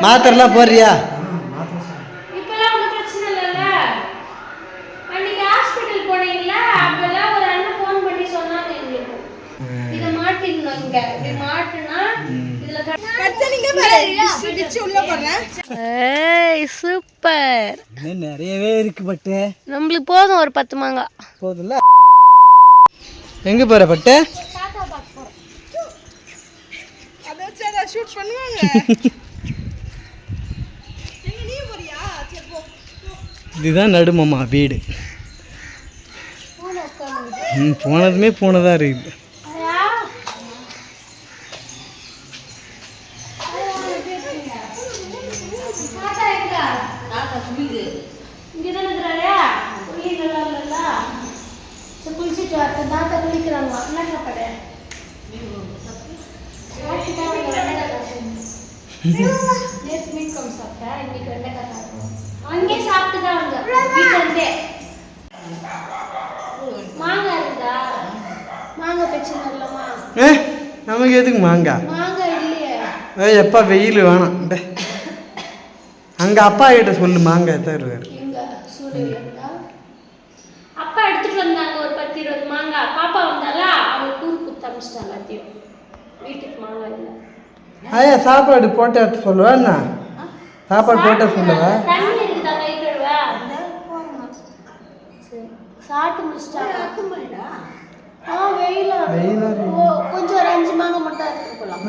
மாத்திரலாம் போடுறியா? இப்பெல்லாம் ஒன்றும் பிரச்சனை இல்லைல்ல. அன்னைக்கு ஹாஸ்பிட்டல் போனீங்களா, அப்பெல்லாம் ஒரு அண்ணன் ஃபோன் பண்ணி சொன்னாங்க எங்களுக்கு. இதை மாட்டிடணும், இங்க இப்படி மாட்டினா இதுல சூப்பர். நிறையவே இருக்கு பட்டு. நம்மளுக்கு போதும் ஒரு 10 மாங்காய் போதும்ல. எங்க போற பட்டு? இதுதான் நடுமாமா வீடு. போனதுமே போனதா இருக்குது. குளிச்சுட்டு வரேன். தாத்தா குளிக்கிறாங்க. என்ன சாப்பாடு? நேற்று மீன் குழம்பு சாப்பிட்டேன், இன்னைக்கு வெண்டைக்காய் சாப்பிடுவோம். அங்கேயே சாப்பிட்டு தான் வந்து வீட்டிலே. மாங்காய் இருந்தா மாங்காய் பிரச்சனை இல்லைம்மா. நமக்கு எதுக்கு மாங்காய்? மாங்காய் இல்லையே. எப்பா வெயில் வேணாம். அங்க அப்பா கிட்ட சொல்லு, மாங்காய் தருவார். எங்க சூரியன் இருந்தா அப்பா எடுத்துட்டு வந்தாங்க ஒரு 10-20 மாங்காய். பாப்பா வந்தால அவங்க கூறு குத்து அமிச்சிட்டாங்க எல்லாத்தையும். வீட்டுக்கு மாங்காய் இல்லை. ஐயா சாப்பாடு போட்டு சொல்லுவா? என்ன சாப்பாடு போட்ட சொல்லுவா? தண்ணி இருக்குதா கை கழுவா? சாப்பிட்டு முடிச்சிட்டாங்க. வெயில கொஞ்சம் ஒரு 5 மாங்காய் மட்டும் எடுத்து போகலாம்.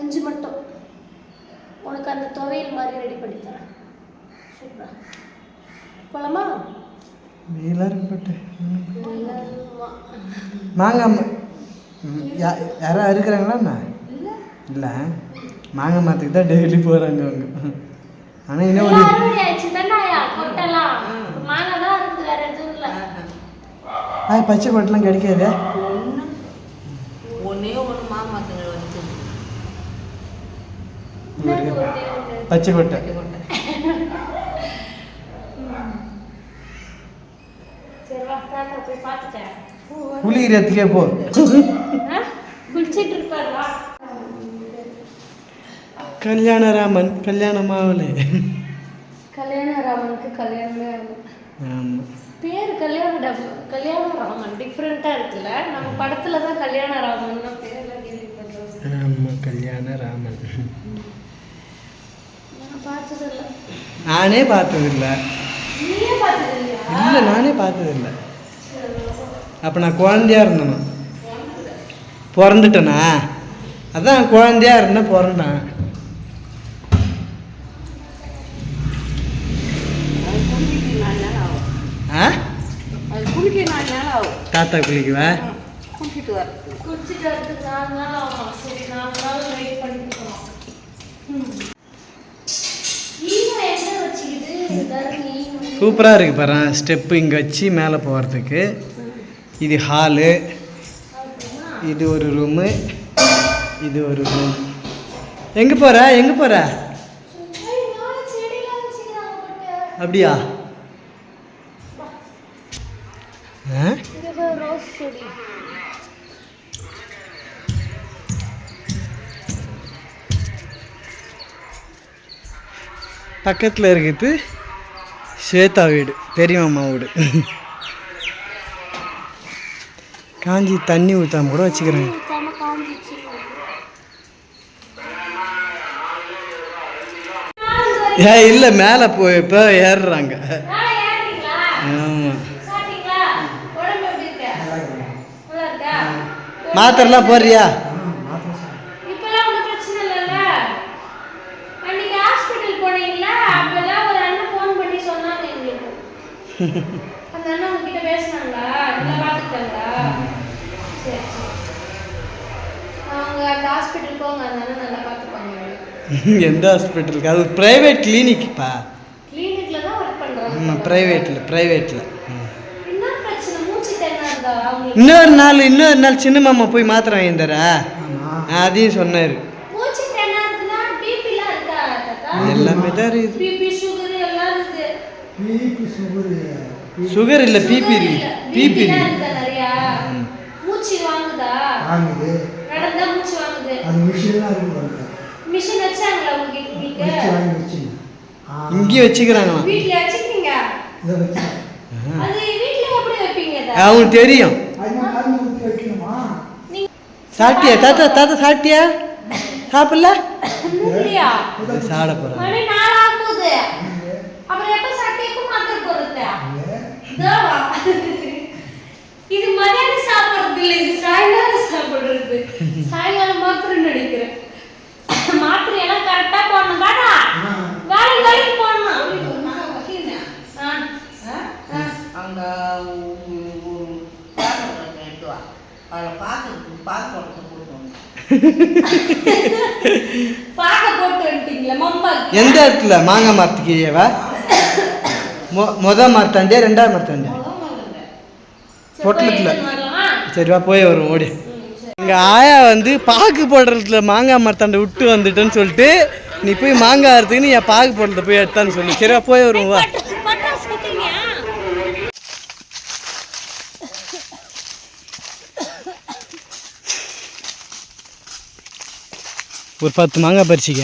5 மட்டும். உனக்கு அந்த துவையல் மாதிரி ரெடி பண்ணி தரேன். சூப்பரா போலாமா? வெயிலாக இருக்கு. மாங்காய் யாராவது இருக்கிறாங்களா? இல்லை, மாங்காய் மாற்றுக்கு தான் டெய்லி போகிறாங்க அவங்க. ஆனால் இன்னும் ஒரு பச்சை கொட்டெலாம் கிடைக்காது. பச்சை கொட்டை குளிக்கிறதுக்கே போ. கல்யாணராமன் கல்யாணமாவலே. கல்யாணராமனுக்கு கல்யாணமே பேர் கல்யாணராமன் டிஃப்ரெண்டா இருக்குல்ல. நம்ம படத்துல தான் கல்யாணராமன் பேர்லாம் கேள்விப்பட்டோம். ஆமா, கல்யாணராமன். நானே பார்த்ததில்லை. இல்லை, நானே பார்த்ததில்லை. அப்போ நான் குழந்தையா இருந்தேனா? பிறந்துட்டேனா? அதான் குழந்தையா இருந்தேன், பிறந்தேன். தாத்தா குளிக்குவா? சூப்பராக இருக்குது பாரு. ஸ்டெப்பு இங்கே வச்சு மேலே போகிறதுக்கு. இது ஹாலு, இது ஒரு ரூமு, இது ஒரு ரூம். எங்கே போகிற? எங்கே போகிற? அப்படியா? பக்கத்தில் இருக்குது ஸ்வேதா வீடு, பெரியம்மா வீடு. காஞ்சி தண்ணி ஊற்றாம கூட வச்சுக்கிறேன். இல்லை, மேலே போய் இப்போ ஏறுறாங்க. ஆமாம். மாத்திரலாம் போடுறியா? இப்பெல்லாம் ஒன்றும் பிரச்சனை இல்லைல்ல. அன்னைக்கு ஹாஸ்பிட்டல் போனீங்களா, அப்பெல்லாம் ஒரு அண்ணன் ஃபோன் பண்ணி சொன்னாங்க எங்களுக்கு. அந்த அண்ணன் உங்ககிட்ட பேசினாங்களா? நல்லா பார்த்துட்டாங்களா? சரி சரி. அவங்க அந்த ஹாஸ்பிட்டல் போங்க, அந்த அண்ணன் நல்லா பார்த்துப்பாங்க. எந்த ஹாஸ்பிட்டலுக்கு? அது ப்ரைவேட் கிளினிக்ப்பா. கிளினிக்ல தான் ஒர்க் பண்ணுறாங்க. ஆமாம், ப்ரைவேட்டில். இன்னொரு நாள் சின்ன மாமா போய் மாத்திரை வாங்கிந்தாரா? அதையும் சொன்னார். எல்லாமே தான் இருக்குது. சுகர் இல்லை, பிபி இருக்கு. பிபி மிஷின் வச்சாங்களா உங்களுக்கு? இங்கேயும் வச்சுக்கிறாங்களாம். வீட்ல வச்சுக்கிறீங்க? அது வீட்ல எப்படி வைப்பீங்க இத? அவங்களுக்கு தெரியும். சாப்பிட்டியா தாத்தா? தாத்தா சாப்பிட்டியா? சாப்பிடல? இல்லையா? சாப்பிட போகிறேன். மணி 4 ஆகுது. அப்புறம் எப்போ சாப்பிட்டு மாத்திரை போடுறது? இது மதியானம் சாப்பிடுறது இல்லை, இது சாயங்காலம் சாப்பிடுறது. சாயங்காலம் மாத்திரை நினைக்கிறேன். மாத்திரை எல்லாம் கரெக்டா போடணும் தானா? வேலைக்கு போடணும். அங்க எந்த இடத்துல? மாங்காய் மரத்துக்கு கீழேவா? மொதல் மரத்தாண்டியா ரெண்டாவது மரத்தாண்டியா? பொட்டலத்தில். சரிவா போய் வரும் ஓடி. எங்கள் ஆயா வந்து பாக்கு போடுறதுல மாங்காய் மரத்தாண்டை விட்டு வந்துட்டேன்னு சொல்லிட்டு நீ போய் மாங்காய் அறுத்துக்கு நீ என் பாக்கு போடுறத போய் எடுத்தான்னு சொல்லி. சரிவா போய் வரும் வா. ஒரு 10 மாங்காய் பறிச்சிக்க.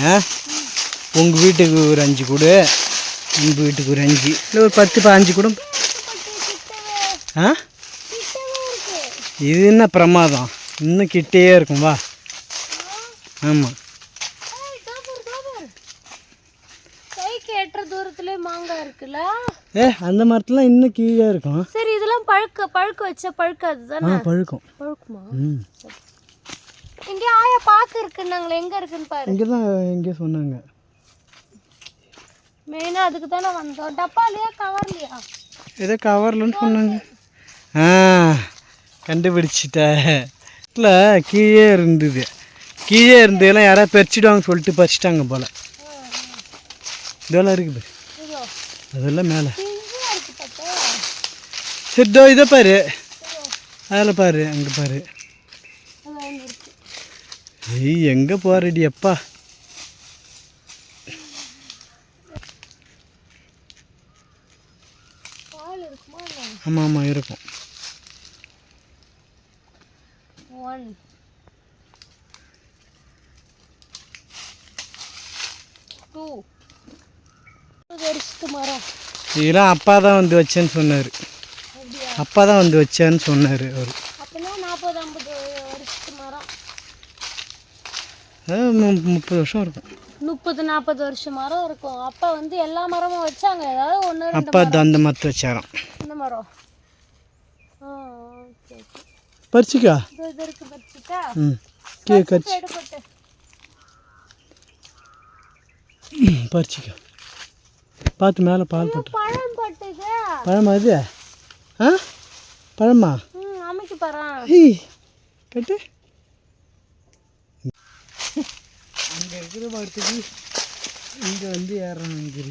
உங்கள் வீட்டுக்கு ஒரு 5 கொடு, உங்கள் வீட்டுக்கு ஒரு 5 இல்லை ஒரு 10-15 கூட. ஆ இது என்ன பிரமாதம், இன்னும் கிட்டேயே இருக்கும் வா. ஆமாம் கைக்கு எட்டுற தூரத்துல மாங்காய் இருக்குல்ல. அந்த மரத்துலாம் இன்னும் கீழே இருக்கும். சரி இதெல்லாம் பழுக்க வச்சா பழுக்காது தானே? பழுக்கும். பழுக்குமா? இங்கே ஆயா பாக்கு இருக்குன்னாங்களே, எங்க இருக்குன்னு பாரு. இங்கே தான் எங்கே சொன்னாங்க. மெயினாக அதுக்கு தானே வந்தோம். டப்பாலையா கவர்லையா? ஏதோ கவர்லன்னு சொன்னாங்க. கண்டுபிடிச்சிட்ட. கீழே இருந்தது. கீழே இருந்ததெல்லாம் யாராவது பறிச்சிடுவாங்க சொல்லிட்டு பறிச்சிட்டாங்க போல். இதெல்லாம் இருக்குது, அதெல்லாம் மேலே. சரிடோ இதை பாரு, அதில் பாரு, அங்கே பாரு. ஏய் எங்கே போகிறடி அப்பா. ஆமாம் ஆமாம் இருக்கும். 1 2 வருஷத்து மரம். இதெல்லாம் அப்பா தான் வந்து வச்சேன்னு சொன்னார். அப்பா தான் வந்து வச்சேன்னு சொன்னார் அவர். அப்படின்னா 40-50 வருஷத்து மரம். 30 வருஷம் இருக்கும். 30-40 வருஷம் மரம் இருக்கும். அப்பா வந்து எல்லா மரமும் வச்சாங்க, ஏதாவது ஒன்று. அப்பா அந்த மரத்தை வச்சாராம். இந்த மரம் பறிச்சிக்கா. இது இருக்கு பறிச்சிட்டா. கீழே கறிச்சி பறிச்சிக்கா. பார்த்து மேலே பால் போட்டு. பழம் போட்டுக்க. பழமா இது? பழமா? அமைக்கு பாரு. கட்டு. அங்கே இருக்கிற மரத்துக்கு இங்கே வந்து ஏறாங்க.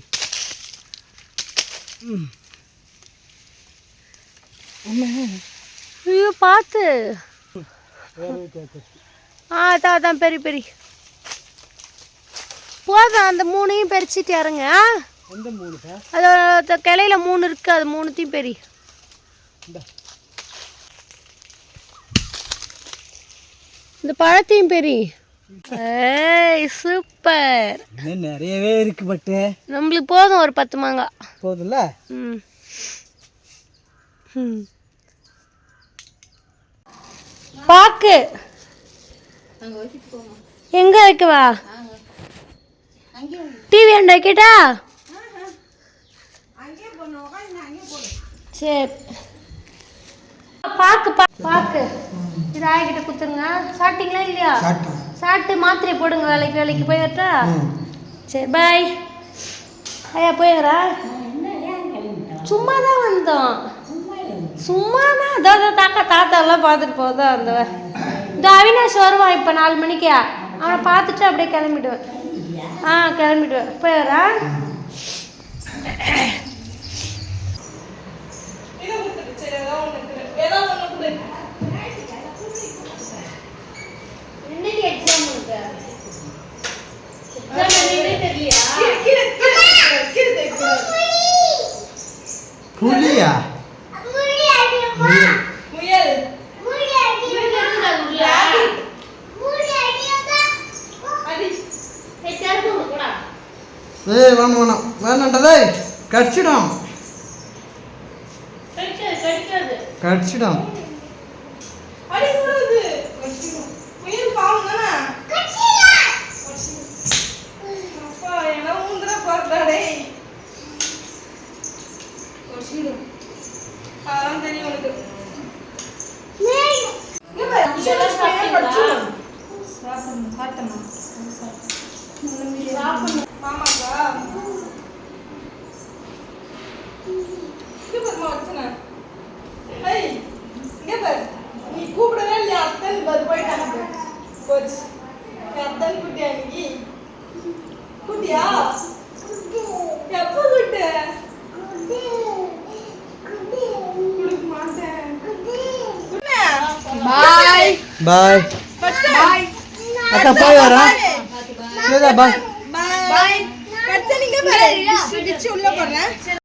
ஐயோ பார்த்து. அதான் பெரிய பெரிய போதும். அந்த 3ஐயும் பறிச்சிட்டு இறங்க. அது கிளையில 3 இருக்கு, அது 3த்தையும் பெரிய. இந்த பழத்தையும் பெரிய. ஏய் சூப்பர். நிறையவே இருக்கு. பட்டு நம்மளுக்கு போதும் ஒரு 10 மாங்காய் போதும்ல. பாக்கு எங்க வைக்கவா? டிவி அண்ட வைக்கட்டா? சரி பாக்கு பாக்கு இது ஆகிட்ட குத்துருங்க. சாப்பிட்டீங்களா இல்லையா? சாப்பிட்டு மாத்திரை போடுங்க. வேலைக்கு போய் வரட்டா? சரி பாய். ஐயா போயிடுறா. சும்மா தான் வந்தோம். சும்மா தான். அதாவது தாத்தாவெல்லாம் பார்த்துட்டு போதா அந்த. இந்த அவினாஷ் வருவான் இப்போ 4 மணிக்கு. அவனை பார்த்துட்டு அப்படியே கிளம்பிடுவேன். கிளம்பிடுவேன். போயிடுறா. இன்னைக்கு எக்ஸாம் இருக்கு. புலியா? ஏய் வேணாம் வேணாண்டதே கடிச்சிடும் கடிக்காது கடிச்சிடும். அடிக்கூடாது. உயிர் பாவம் தானே. அப்பா என்ன ஊந்துற பார்த்தா டேய். அதான் தெரியும் உனக்கு. இங்க பாரு, இதெல்லாம் சாப்பிட்டீங்களா? சாப்பிட்டேம்மா. சாப்பிடணும். மாமாக்கா இங்க பாருமா வச்சன. ஏய் இங்க பாரு, நீ கூப்பிடவே இல்லையா அத்தன் பது போயிட்டாங்க போச்சு. அத்தன் குட்டியா நீ குட்டியா எப்ப குட்டு குடுக்க மாட்டேன். பாய் பாய் பாய் அக்கா போய் வரா பாய் பாய் கட்சனிங்க பாரு. உள்ள போறேன்.